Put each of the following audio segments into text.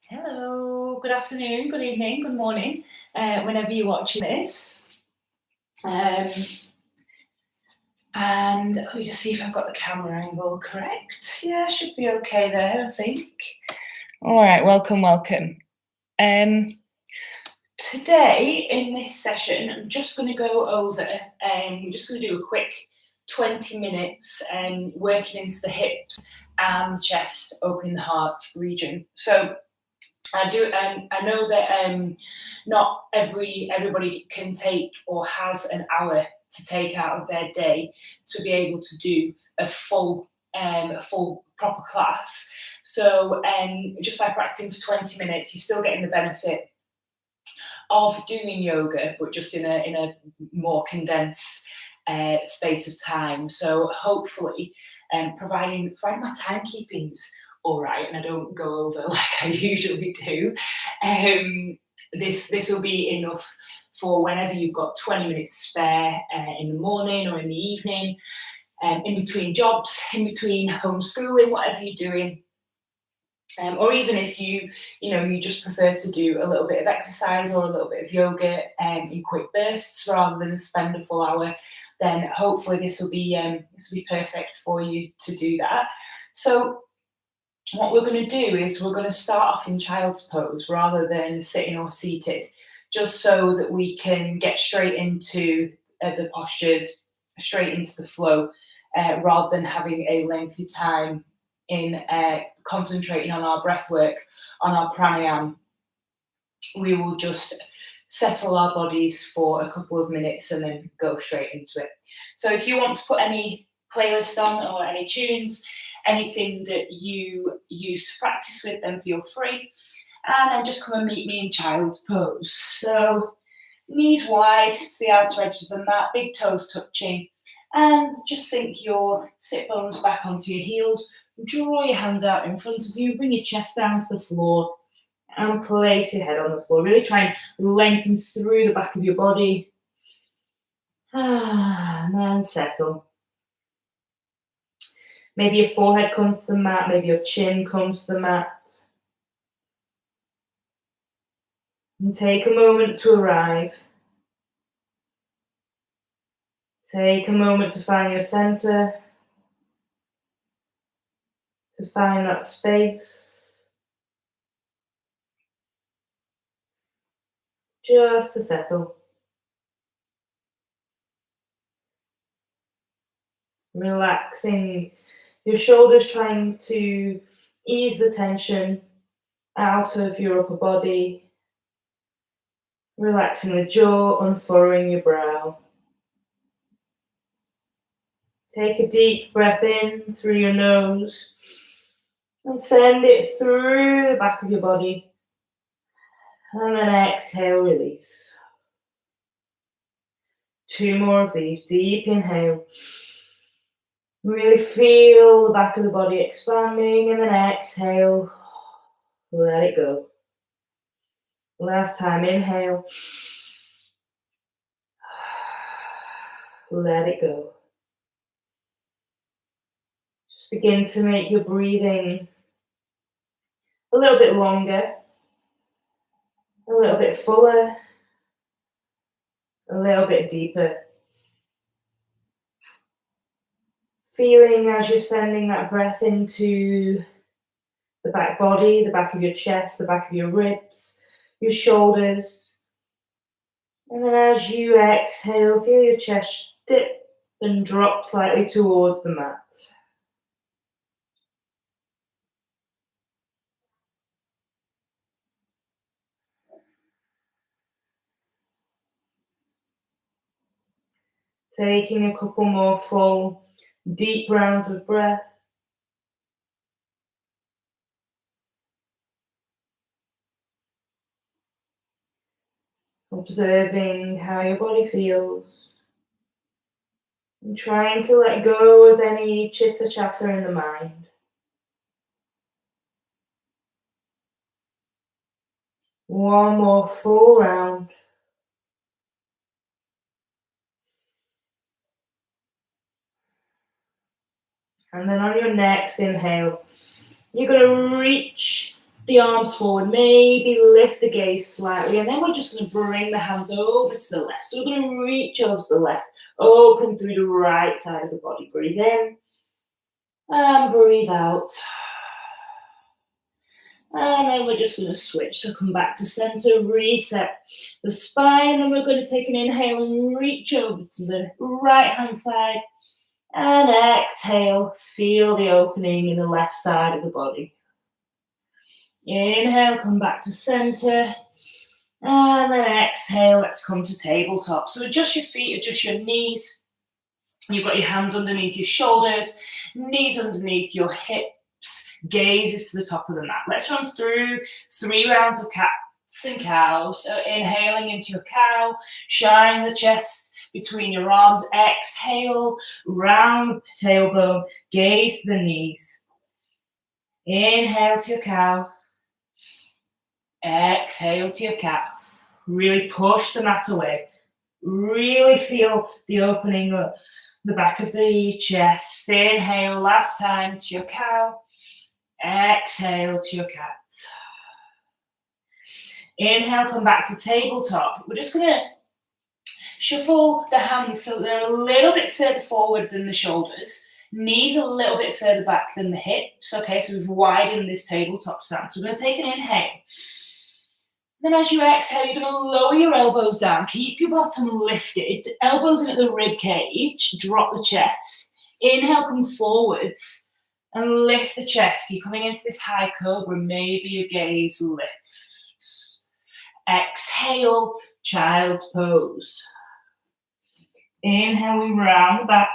Hello, good afternoon, good evening, good morning, whenever you're watching this. Um, and let me just see if I've got the camera angle correct. Yeah, should be okay there, I think. All right, welcome. Today in this session, I'm just going to go over, we're just going to do a quick 20 minutes working into the hips and chest, opening the heart region. So I do. I know that not everybody can take or has an hour to take out of their day to be able to do a full proper class. So just by practicing for 20 minutes, you're still getting the benefit of doing yoga, but just in a more condensed space of time. So hopefully, providing my timekeeping's all right, and I don't go over like I usually do. This will be enough for whenever you've got 20 minutes spare in the morning or in the evening, in between jobs, in between homeschooling, whatever you're doing. Or even if you just prefer to do a little bit of exercise or a little bit of yoga in quick bursts rather than spend a full hour, then hopefully this will be perfect for you to do that. So what we're going to do is we're going to start off in child's pose rather than sitting or seated, just so that we can get straight into the postures, straight into the flow, rather than having a lengthy time in concentrating on our breath work, on our pranayam. We will just settle our bodies for a couple of minutes and then go straight into it. So if you want to put any playlist on or any tunes, anything that you use to practice with, then feel free. And then just come and meet me in child's pose. So knees wide to the outer edges of the mat, big toes touching, and just sink your sit bones back onto your heels. Draw your hands out in front of you, bring your chest down to the floor, and place your head on the floor. Really try and lengthen through the back of your body. And then settle. Maybe your forehead comes to the mat, maybe your chin comes to the mat. And take a moment to arrive. Take a moment to find your center, to find that space. Just to settle. Relaxing your shoulders, trying to ease the tension out of your upper body. Relaxing the jaw, unfurrowing your brow. Take a deep breath in through your nose and send it through the back of your body. And then exhale, release. 2 more of these. Deep inhale. Really feel the back of the body expanding, and then exhale. Let it go. Last time, inhale. Let it go. Just begin to make your breathing a little bit longer, a little bit fuller, a little bit deeper. Feeling as you're sending that breath into the back body, the back of your chest, the back of your ribs, your shoulders. And then as you exhale, feel your chest dip and drop slightly towards the mat. Taking a couple more full, deep rounds of breath. Observing how your body feels. And trying to let go of any chitter chatter in the mind. One more full round. And then on your next inhale, you're going to reach the arms forward, maybe lift the gaze slightly, and then we're just going to bring the hands over to the left. So we're going to reach over to the left, open through the right side of the body. Breathe in and breathe out. And then we're just going to switch. So come back to center, reset the spine, and we're going to take an inhale and reach over to the right hand side. And exhale, feel the opening in the left side of the body. Inhale, come back to center. And then exhale, let's come to tabletop. So adjust your feet, adjust your knees. You've got your hands underneath your shoulders, knees underneath your hips, gazes to the top of the mat. Let's run through 3 rounds of cats and cows. So inhaling into your cow, shine the chest between your arms. Exhale, round the tailbone, gaze to the knees. Inhale to your cow. Exhale to your cat. Really push the mat away. Really feel the opening of the back of the chest. Inhale, last time to your cow. Exhale to your cat. Inhale, come back to tabletop. We're just going to shuffle the hands so they're a little bit further forward than the shoulders. Knees a little bit further back than the hips. Okay, so we've widened this tabletop stance. We're going to take an inhale. Then as you exhale, you're going to lower your elbows down. Keep your bottom lifted. Elbows in at the rib cage. Drop the chest. Inhale, come forwards and lift the chest. You're coming into this high cobra. Maybe your gaze lifts. Exhale, child's pose. Inhale, we round the back.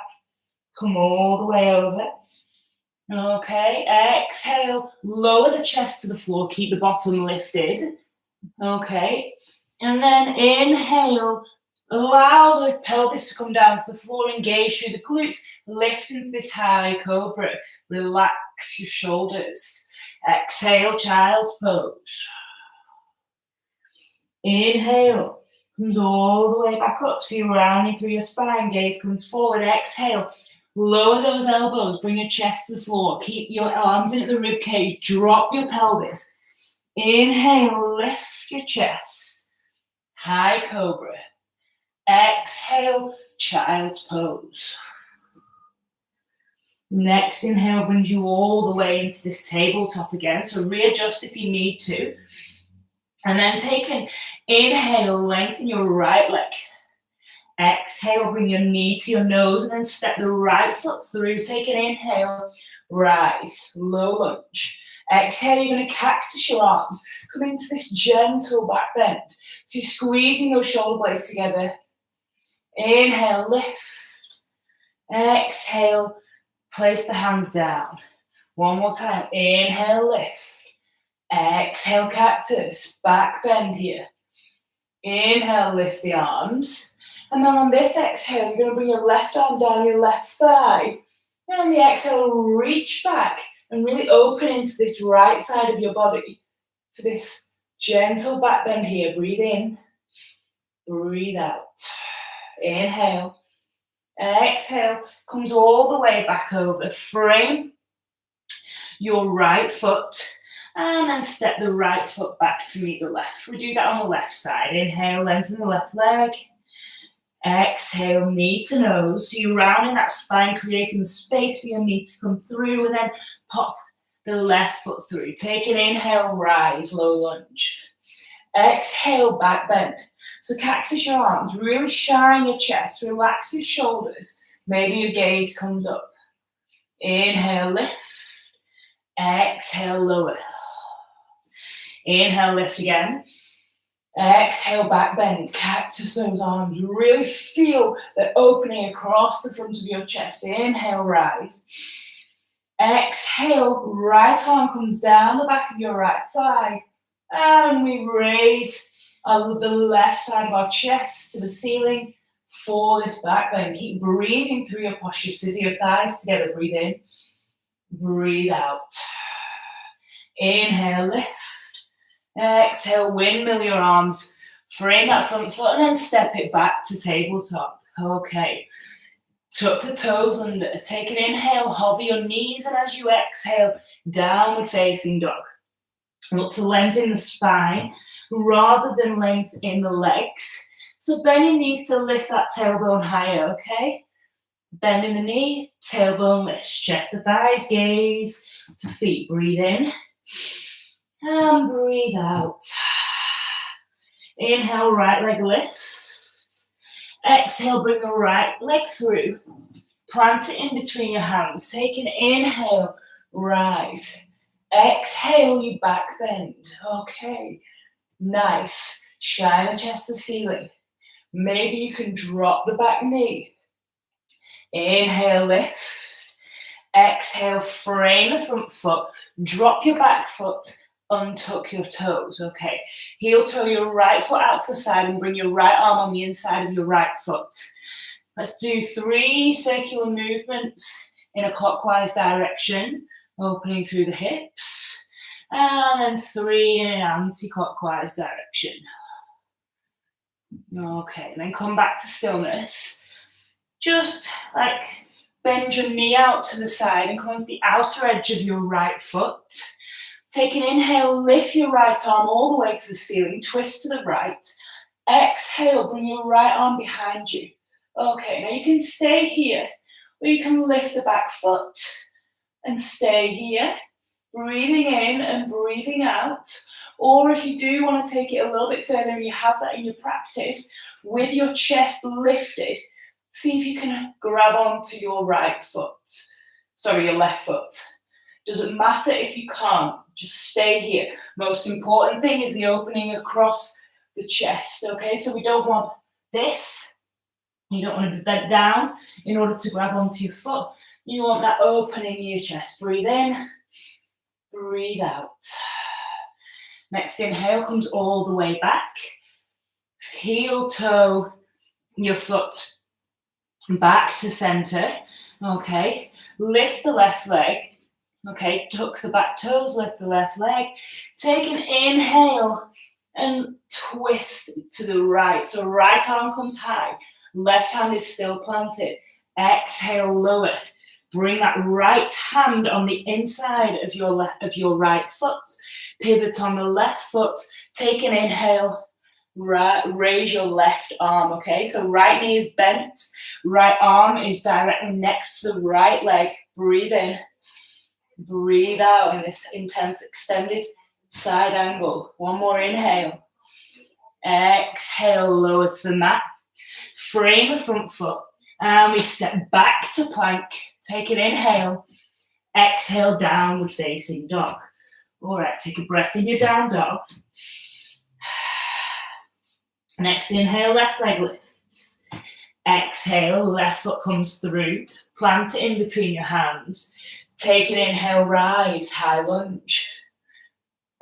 Come all the way over. Okay, exhale, lower the chest to the floor. Keep the bottom lifted. Okay, and then inhale, allow the pelvis to come down to the floor, engage through the glutes, lift into this high cobra, relax your shoulders. Exhale, child's pose. Inhale, comes all the way back up, so you're rounding through your spine, gaze comes forward. Exhale, lower those elbows, bring your chest to the floor, keep your arms in at the rib cage, drop your pelvis. Inhale, lift your chest, high cobra. Exhale, child's pose. Next inhale brings you all the way into this tabletop again, so readjust if you need to. And then take an inhale, lengthen your right leg. Exhale, bring your knee to your nose and then step the right foot through. Take an inhale, rise, low lunge. Exhale, you're going to cactus your arms. Come into this gentle back bend. So you're squeezing those shoulder blades together. Inhale, lift. Exhale, place the hands down. One more time. Inhale, lift. Exhale, cactus. Back bend here. Inhale, lift the arms. And then on this exhale, you're going to bring your left arm down your left thigh. And on the exhale, reach back and really open into this right side of your body for this gentle back bend here. Breathe in, breathe out. Inhale, exhale, comes all the way back over. Frame your right foot and then step the right foot back to meet the left. We do that on the left side. Inhale, lengthen the left leg. Exhale, knee to nose. So you're rounding that spine, creating the space for your knee to come through, and then pop the left foot through. Take an inhale, rise, low lunge. Exhale, back bend. So cactus your arms, really shine your chest, relax your shoulders. Maybe your gaze comes up. Inhale, lift. Exhale, lower. Inhale, lift again. Exhale, back bend, cactus those arms. Really feel the opening across the front of your chest. Inhale, rise. Exhale, right arm comes down the back of your right thigh. And we raise the left side of our chest to the ceiling for this back bend. Keep breathing through your posture. Scissor your thighs together. Breathe in, breathe out. Inhale, lift. Exhale, windmill your arms, frame that front foot and then step it back to tabletop. Okay, tuck the toes under, take an inhale, hover your knees, and as you exhale, downward facing dog. Look for length in the spine rather than length in the legs. So bend your knees to lift that tailbone higher, okay? Bending the knee, tailbone lifts, chest to thighs, gaze to feet. Breathe in and breathe out. Inhale, right leg lifts. Exhale, bring the right leg through. Plant it in between your hands. Take an inhale, rise. Exhale, you back bend. Okay, nice. Shine the chest to the ceiling. Maybe you can drop the back knee. Inhale, lift. Exhale, frame the front foot. Drop your back foot. Untuck your toes, okay? Heel toe your right foot out to the side and bring your right arm on the inside of your right foot. Let's do 3 circular movements in a clockwise direction, opening through the hips, and then 3 in an anti-clockwise direction. Okay, then come back to stillness. Just like bend your knee out to the side and come to the outer edge of your right foot. Take an inhale, lift your right arm all the way to the ceiling, twist to the right. Exhale, bring your right arm behind you. Okay, now you can stay here, or you can lift the back foot and stay here, breathing in and breathing out. Or if you do want to take it a little bit further and you have that in your practice, with your chest lifted, see if you can grab onto your right foot. Sorry, your left foot. Doesn't matter if you can't, just stay here. Most important thing is the opening across the chest, okay? So we don't want this. You don't want to be bent down in order to grab onto your foot. You want that opening in your chest. Breathe in, breathe out. Next inhale comes all the way back. Heel toe your foot back to center, okay? Lift the left leg. Okay, tuck the back toes, lift the left leg. Take an inhale and twist to the right. So right arm comes high, left hand is still planted. Exhale, lower. Bring that right hand on the inside of your right foot. Pivot on the left foot. Take an inhale. Raise your left arm, okay? So right knee is bent. Right arm is directly next to the right leg. Breathe in. Breathe out in this intense extended side angle. One more inhale. Exhale, lower to the mat. Frame the front foot. And we step back to plank. Take an inhale. Exhale, downward facing dog. All right, take a breath in your down dog. Next inhale, left leg lifts. Exhale, left foot comes through. Plant it in between your hands. Take an inhale, rise, high lunge.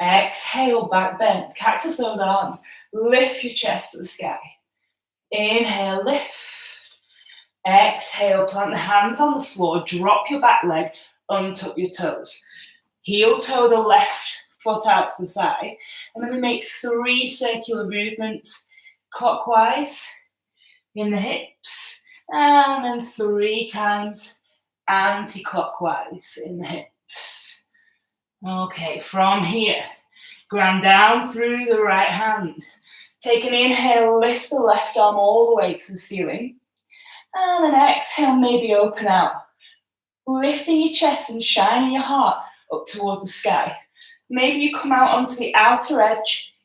Exhale, back bend. Cactus those arms. Lift your chest to the sky. Inhale, lift. Exhale, plant the hands on the floor. Drop your back leg. Untuck your toes. Heel toe the left foot out to the side. And then we make 3 circular movements clockwise in the hips. And then 3 times anti-clockwise in the hips. Okay, from here, ground down through the right hand. Take an inhale, lift the left arm all the way to the ceiling. And then exhale, maybe open out. Lifting your chest and shining your heart up towards the sky. Maybe you come out onto the outer edge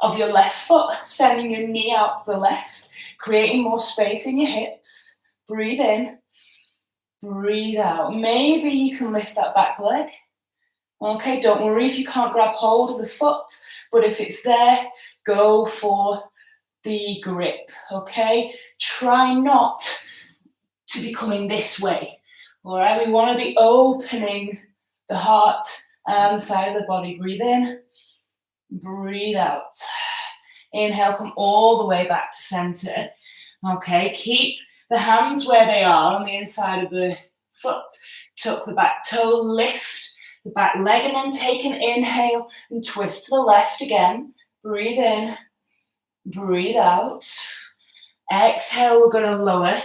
of your left foot, sending your knee out to the left, creating more space in your hips. Breathe in. Breathe out. Maybe you can lift that back leg. Okay, don't worry if you can't grab hold of the foot, but if it's there, go for the grip, okay? Try not to be coming this way, all right? We want to be opening the heart and the side of the body. Breathe in, breathe out. Inhale, come all the way back to center. Okay, keep the hands where they are on the inside of the foot. Tuck the back toe, lift the back leg, and then take an inhale and twist to the left again. Breathe in, breathe out. Exhale, we're going to lower.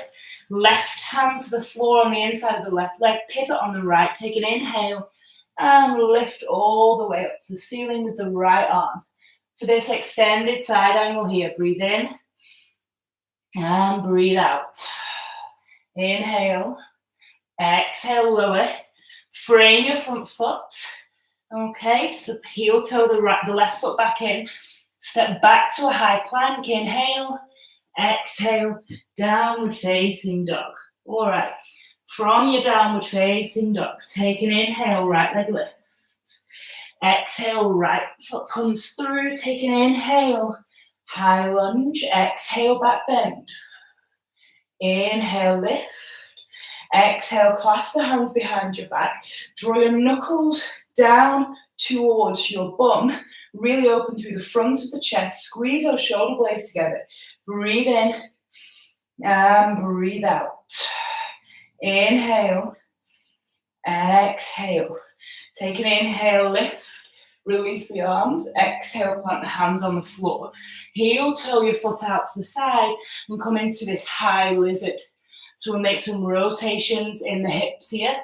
Left hand to the floor on the inside of the left leg. Pivot on the right. Take an inhale. And lift all the way up to the ceiling with the right arm. For this extended side angle here, breathe in and breathe out. Inhale, exhale, lower. Frame your front foot. Okay, so heel toe the left foot back in. Step back to a high plank. Inhale, exhale, downward facing dog. All right, from your downward facing dog, take an inhale, right leg lifts. Exhale, right foot comes through. Take an inhale, high lunge. Exhale, back bend. Inhale, lift. Exhale, clasp the hands behind your back. Draw your knuckles down towards your bum. Really open through the front of the chest. Squeeze those shoulder blades together. Breathe in and breathe out. Inhale, exhale. Take an inhale, lift. Release the arms. Exhale, plant the hands on the floor. Heel toe your foot out to the side and come into this high lizard. So we'll make some rotations in the hips here.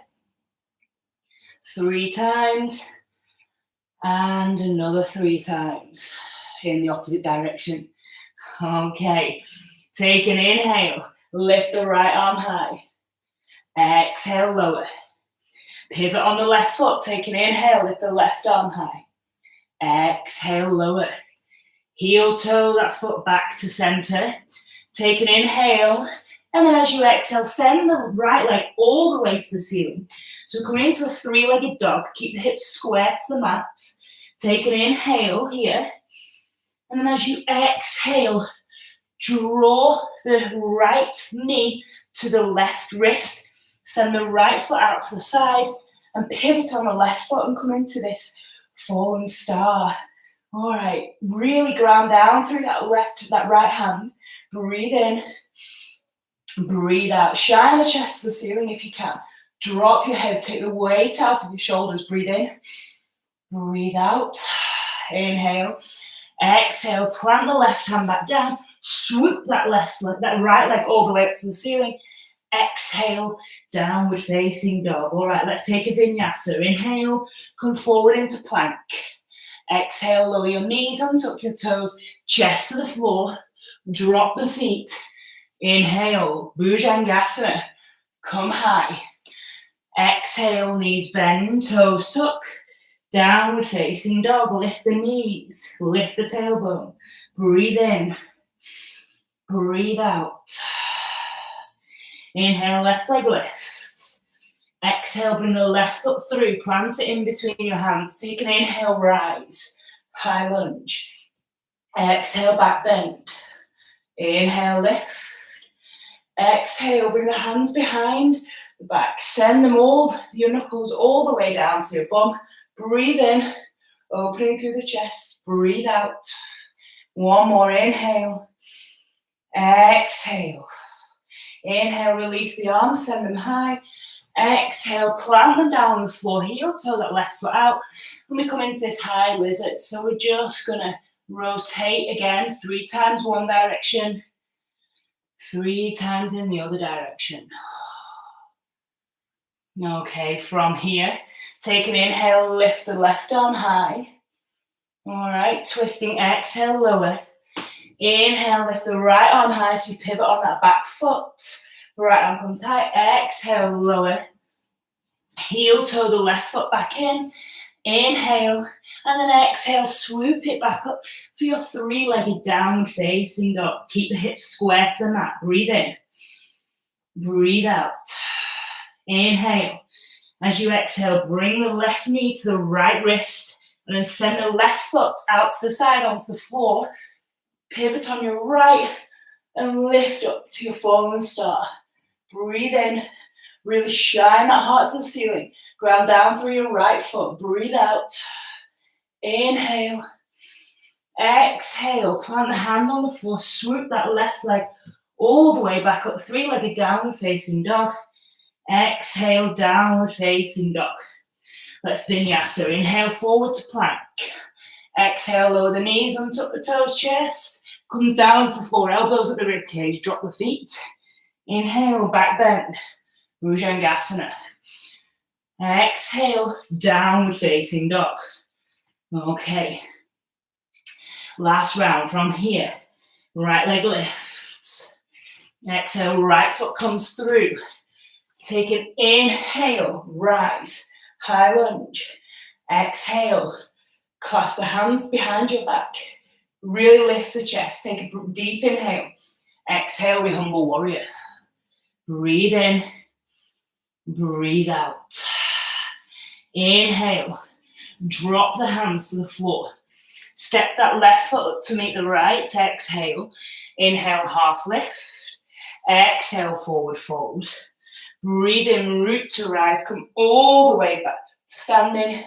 3 times. And another 3 times in the opposite direction. Okay. Take an inhale. Lift the right arm high. Exhale, lower. Pivot on the left foot. Take an inhale. Lift the left arm high. Exhale, lower. Heel toe that foot back to center. Take an inhale. And then as you exhale, send the right leg all the way to the ceiling. So coming into a 3-legged dog, keep the hips square to the mat. Take an inhale here. And then as you exhale, draw the right knee to the left wrist. Send the right foot out to the side and pivot on the left foot and come into this fallen star. All right, really ground down through that right hand. Breathe in. Breathe out. Shine the chest to the ceiling if you can. Drop your head. Take the weight out of your shoulders. Breathe in. Breathe out. Inhale. Exhale. Plant the left hand back down. Swoop that right leg all the way up to the ceiling. Exhale. Downward facing dog. All right, let's take a vinyasa. Inhale. Come forward into plank. Exhale. Lower your knees. Untuck your toes. Chest to the floor. Drop the feet. Inhale, Bhujangasana, come high. Exhale, knees bend, toes tuck. Downward facing dog, lift the knees, lift the tailbone. Breathe in, breathe out. Inhale, left leg lift. Exhale, bring the left foot through, plant it in between your hands. Take an inhale, rise, high lunge. Exhale, back bend. Inhale, lift. Exhale, bring the hands behind the back. Send them your knuckles all the way down to your bum. Breathe in, opening through the chest. Breathe out. One more, inhale. Exhale. Inhale, release the arms, send them high. Exhale, plant them down on the floor. Heel toe that left foot out. And we come into this high lizard. So we're just gonna rotate again 3 times one direction. 3 times in the other direction. Okay, from here, take an inhale, lift the left arm high. All right, twisting, exhale, lower. Inhale, lift the right arm high, so you pivot on that back foot. Right arm comes high, exhale, lower. Heel toe the left foot back in. Inhale, and then exhale, swoop it back up for your 3-legged downward facing dog. Keep the hips square to the mat. Breathe in. Breathe out. Inhale. As you exhale, bring the left knee to the right wrist and then send the left foot out to the side onto the floor. Pivot on your right and lift up to your fallen star. Breathe in. Really shine that heart to the ceiling. Ground down through your right foot. Breathe out. Inhale. Exhale. Plant the hand on the floor. Swoop that left leg all the way back up. 3-legged downward facing dog. Exhale, downward facing dog. Let's vinyasa. Inhale, forward to plank. Exhale, lower the knees, untuck the toes, chest. Comes down to the floor, elbows at the rib cage. Drop the feet. Inhale, back bend. Bhujangasana. Exhale, downward facing dog. Okay. Last round from here. Right leg lifts. Exhale, right foot comes through. Take an inhale, rise, high lunge. Exhale, clasp the hands behind your back. Really lift the chest. Take a deep inhale. Exhale, we humble warrior. Breathe in, breathe out. Inhale, drop the hands to the floor. Step that left foot up to meet the right. Exhale, inhale, half lift. Exhale, forward fold. Breathe in, root to rise. Come all the way back to standing.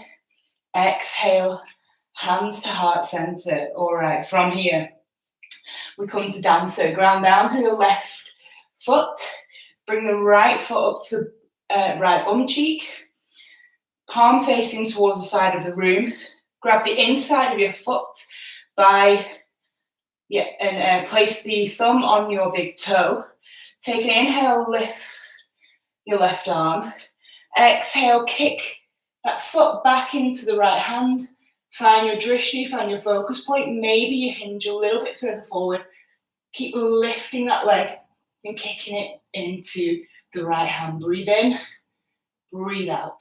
Exhale, hands to heart center. All right, from here, we come to dancer. Ground down through the left foot. Bring the right foot up to the right bum cheek. Palm facing towards the side of the room. Grab the inside of your foot and place the thumb on your big toe. Take an inhale, lift your left arm. Exhale, kick that foot back into the right hand. Find your drishti, find your focus point. Maybe you hinge a little bit further forward. Keep lifting that leg and kicking it into the right hand. Breathe in, breathe out.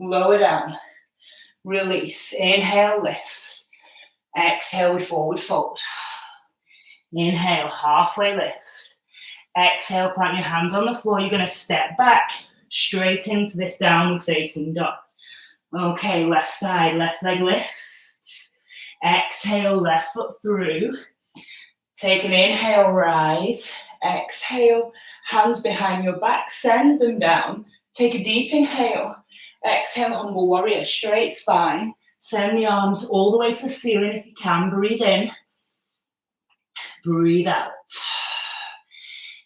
Lower down, release. Inhale, lift. Exhale, we forward fold. Inhale, halfway lift. Exhale, plant your hands on the floor. You're going to step back straight into this downward facing dog. Okay, left side, left leg lifts. Exhale, left foot through. Take an inhale, rise. Exhale, hands behind your back, send them down. Take a deep inhale. Exhale, humble warrior, straight spine. Send the arms all the way to the ceiling if you can. Breathe in. Breathe out.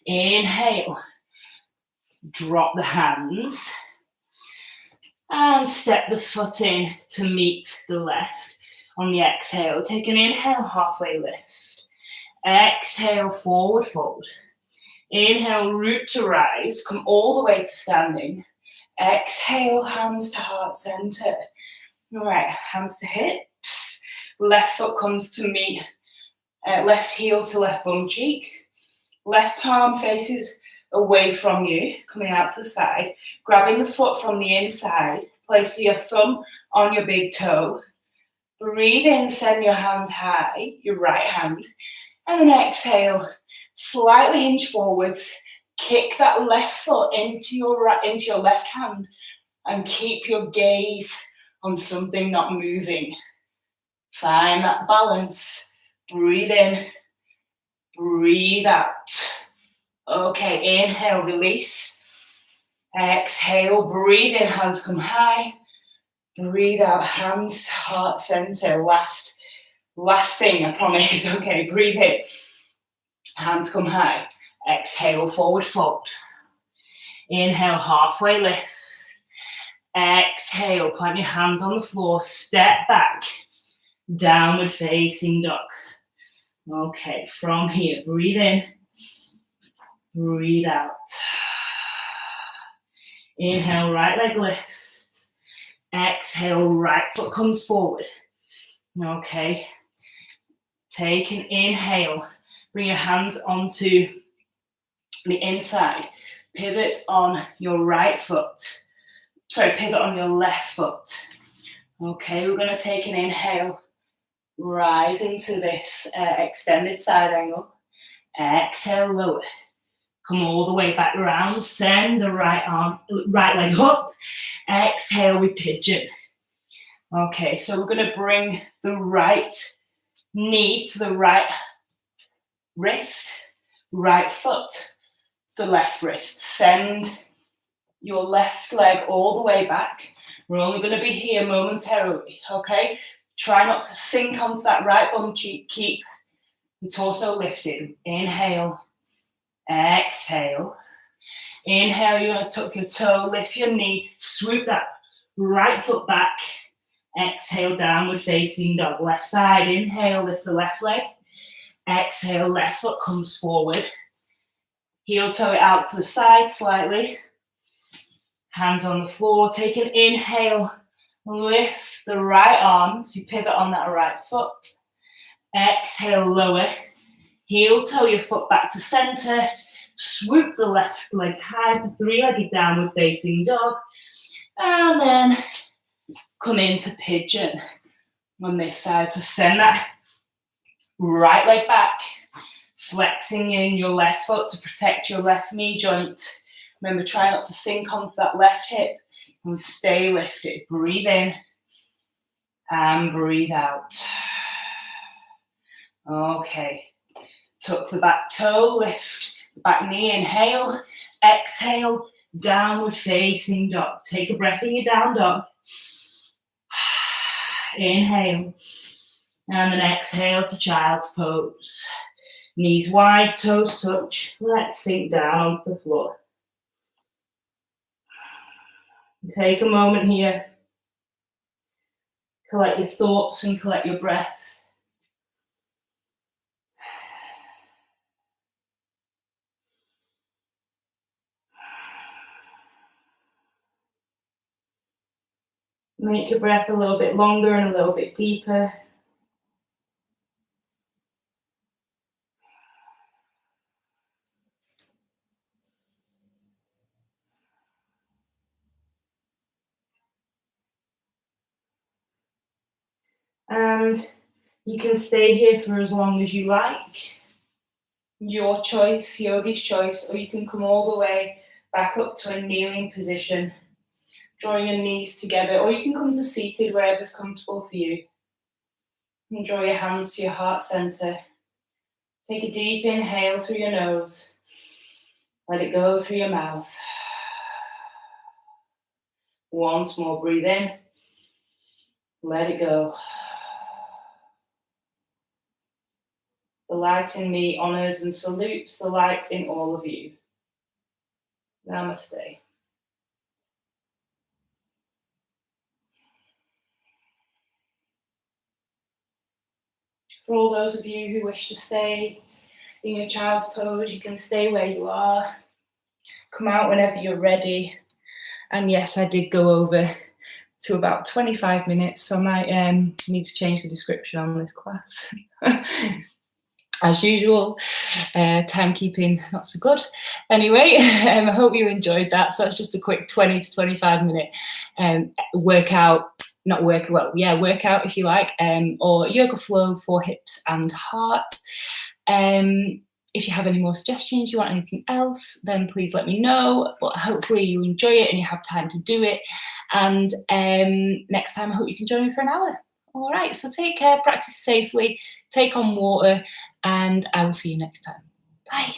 Inhale. Drop the hands. And step the foot in to meet the left. On the exhale, take an inhale, halfway lift. Exhale, forward fold. Inhale, root to rise. Come all the way to standing. Exhale, hands to heart center. All right, hands to hips. Left foot comes to meet, left heel to left bum cheek. Left palm faces away from you, coming out to the side. Grabbing the foot from the inside. Place your thumb on your big toe. Breathe in, send your hand high, your right hand. And then exhale, slightly hinge forwards. Kick that left foot into your left hand and keep your gaze on something not moving. Find that balance. Breathe in, breathe out. Okay, inhale, release. Exhale, breathe in, hands come high. Breathe out, hands to heart center. Last thing, I promise. Okay, breathe in. Hands come high. Exhale, forward fold. Inhale, halfway lift. Exhale, plant your hands on the floor. Step back. Downward facing dog. Okay, from here, breathe in. Breathe out. Inhale, right leg lifts. Exhale, right foot comes forward. Okay. Take an inhale. Bring your hands onto the inside. Pivot on your right foot. Pivot on your left foot. Okay, we're going to take an inhale. Rise into this extended side angle. Exhale, lower. Come all the way back around. Send the right leg up. Exhale, we pigeon. Okay, so we're going to bring the right knee to the right wrist, right foot to the left wrist. Send your left leg all the way back. We're only going to be here momentarily, okay? Try not to sink onto that right bum cheek. Keep the torso lifted. Inhale, exhale. Inhale, you're going to tuck your toe, lift your knee, swoop that right foot back. Exhale, downward facing dog. Left side, inhale, lift the left leg. Exhale, left foot comes forward. Heel toe it out to the side slightly. Hands on the floor. Take an inhale. Lift the right arm. So you pivot on that right foot. Exhale, lower. Heel toe your foot back to center. Swoop the left leg high to three-legged downward facing dog. And then come into pigeon on this side. So send that right leg back. Flexing in your left foot to protect your left knee joint. Remember, try not to sink onto that left hip and stay lifted. Breathe in and breathe out. Okay. Tuck the back toe, lift the back knee, inhale, exhale, downward facing dog. Take a breath in your down dog. Inhale, and then exhale to child's pose. Knees wide, toes touch. Let's sink down onto the floor. Take a moment here. Collect your thoughts and collect your breath. Make your breath a little bit longer and a little bit deeper. And you can stay here for as long as you like. Your choice, yogi's choice, or you can come all the way back up to a kneeling position, drawing your knees together, or you can come to seated, wherever's comfortable for you. And draw your hands to your heart center. Take a deep inhale through your nose. Let it go through your mouth. Once more, breathe in. Let it go. The light in me honors and salutes the light in all of you. Namaste. For all those of you who wish to stay in your child's pose, you can stay where you are. Come out whenever you're ready. And yes, I did go over to about 25 minutes, so I might need to change the description on this class. As usual, timekeeping not so good. Anyway, I hope you enjoyed that. So it's just a quick 20 to 25 minute workout if you like, or yoga flow for hips and heart. If you have any more suggestions, you want anything else, then please let me know. But hopefully you enjoy it and you have time to do it. And next time, I hope you can join me for an hour. All right, so take care, practice safely, take on water, and I will see you next time. Bye.